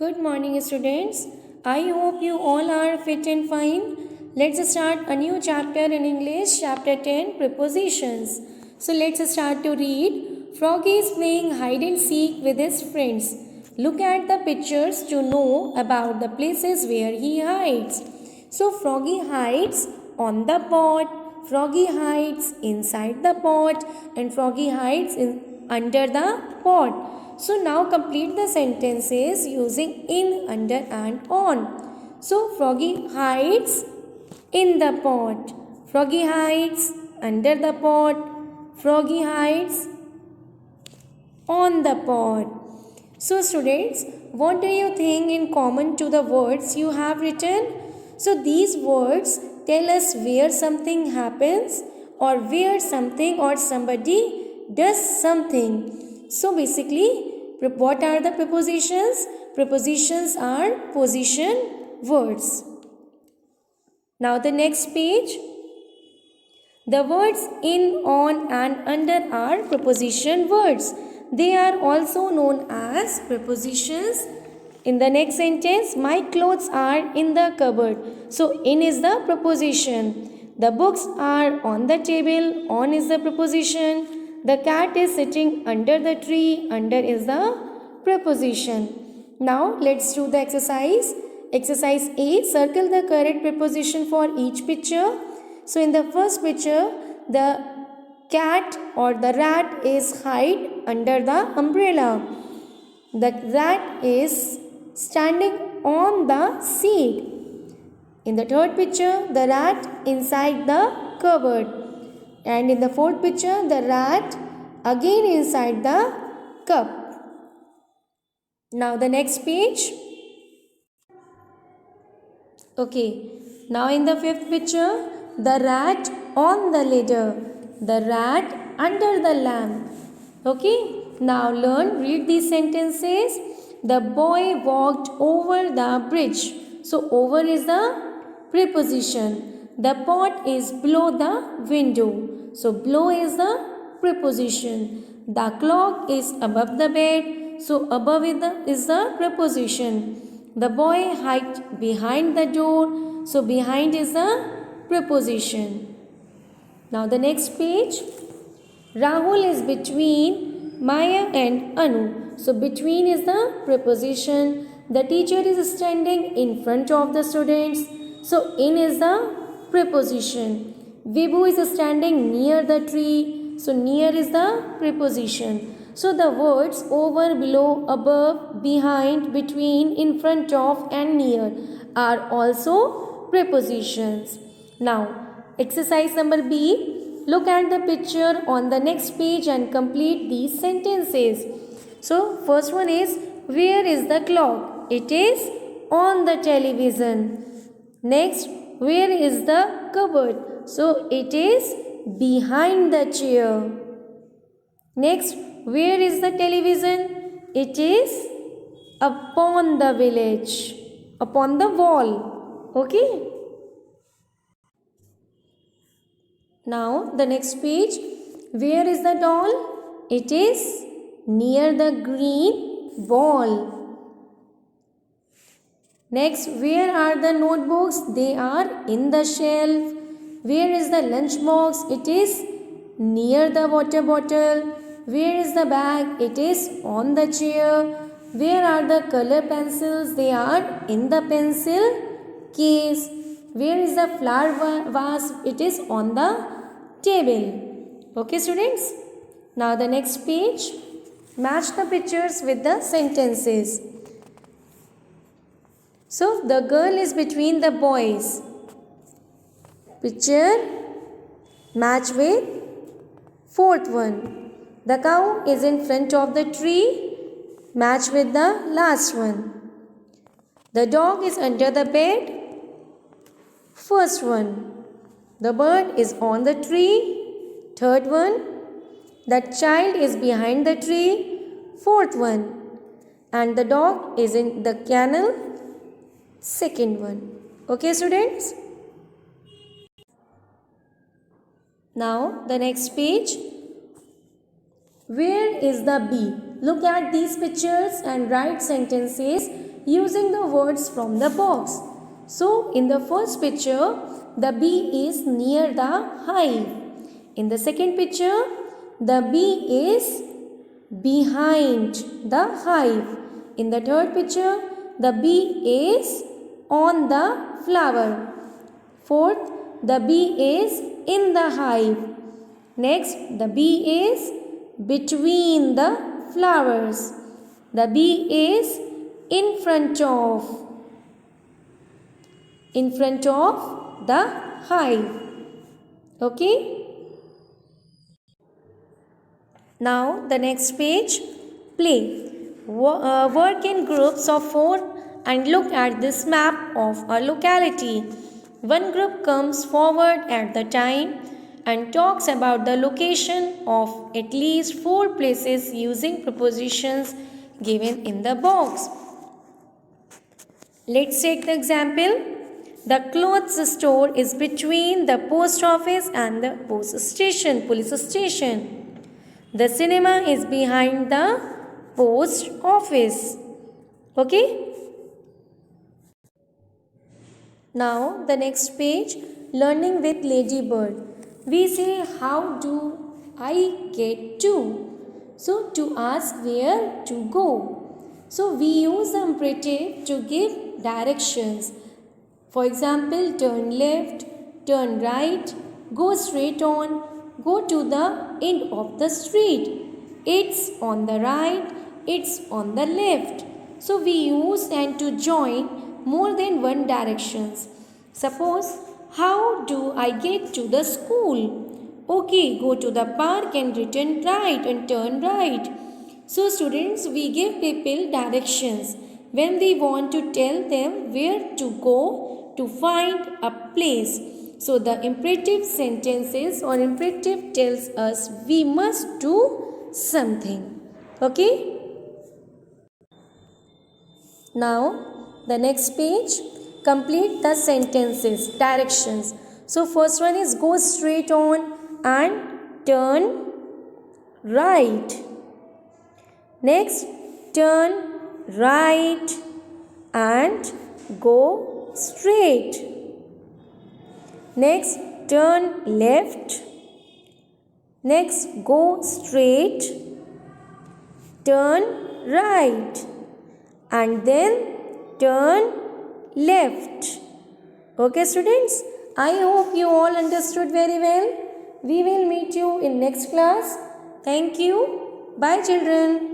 Good morning, students. I hope you all are fit and fine. Let's start a new chapter in English, chapter 10, prepositions. So let's start to read. Froggy is playing hide and seek with his friends. Look at the pictures to know about the places where he hides. So Froggy hides on the pot, Froggy hides inside the pot, and Froggy hides under the pot. So now complete the sentences using in, under and on. So Froggy hides in the pot. Froggy hides under the pot. Froggy hides on the pot. So students, what do you think in common to the words you have written? So these words tell us where something happens or where something or somebody does something. So basically, what are the prepositions? Prepositions are position words. Now the next page. The words in, on and under are preposition words. They are also known as prepositions. In the next sentence, my clothes are in the cupboard. So in is the preposition. The books are on the table. On is the preposition. The cat is sitting under the tree. Under is the preposition. Now let's do the exercise. Exercise A. Circle the correct preposition for each picture. So in the first picture, the cat or the rat is hide under the umbrella. The rat is standing on the seat. In the third picture, the rat inside the cupboard. And in the fourth picture, the rat again inside the cup. Now the next page. Okay. Now in the fifth picture, the rat on the ladder. The rat under the lamp. Okay. Now read these sentences. The boy walked over the bridge. So over is the preposition. The pot is below the window. So below is the preposition. The clock is above the bed. So above is the preposition. The boy hid behind the door. So behind is the preposition. Now the next page. Rahul is between Maya and Anu. So between is the preposition. The teacher is standing in front of the students. So in is the preposition. Vibhu is standing near the tree. So near is the preposition. So the words over, below, above, behind, between, in front of and near are also prepositions. Now exercise number B. Look at the picture on the next page and complete these sentences. So first one is, where is the clock? It is on the television. Next, where is the cupboard? So it is behind the chair. Next, where is the television? It is upon the village, upon the wall. Okay. Now the next page. Where is the doll? It is near the green wall. Next, where are the notebooks? They are in the shelf. Where is the lunch box? It is near the water bottle. Where is the bag? It is on the chair. Where are the color pencils? They are in the pencil case. Where is the flower vase? It is on the table. Okay, students? Now the next page. Match the pictures with the sentences. So the girl is between the boys. Picture match with fourth one. The cow is in front of the tree. Match with the last one. The dog is under the bed. First one. The bird is on the tree. Third one. The child is behind the tree. Fourth one. And the dog is in the kennel. Second one. Okay, students? Now the next page. Where is the bee? Look at these pictures and write sentences using the words from the box. So, in the first picture, the bee is near the hive. In the second picture, the bee is behind the hive. In the third picture, the bee is on the flower. Fourth, the bee is in the hive. Next, the bee is between the flowers. The bee is in front of the hive. Okay? Now the next page, play. Work in groups of 4 and look at this map of a locality. One group comes forward at the time and talks about the location of at least 4 places using prepositions given in the box. Let's take the example. The clothes store is between the post office and the police station. The cinema is behind the post office. Okay? Now the next page, learning with Ladybird. We say, how do I get to? So to ask where to go. So we use the imperative to give directions. For example, turn left, turn right, go straight on, go to the end of the street. It's on the right, it's on the left. So we use and to join more than one directions. Suppose, how do I get to the school? Okay, go to the park and return right and turn right. So students, we give people directions when we want to tell them where to go to find a place. So the imperative sentences or imperative tells us we must do something. Okay? Now the next page, complete the sentences, directions. So first one is go straight on and turn right. Next, turn right and go straight. Next, turn left. Next, go straight. Turn right. And then turn left. Okay, students? I hope you all understood very well. We will meet you in next class. Thank you. Bye, children.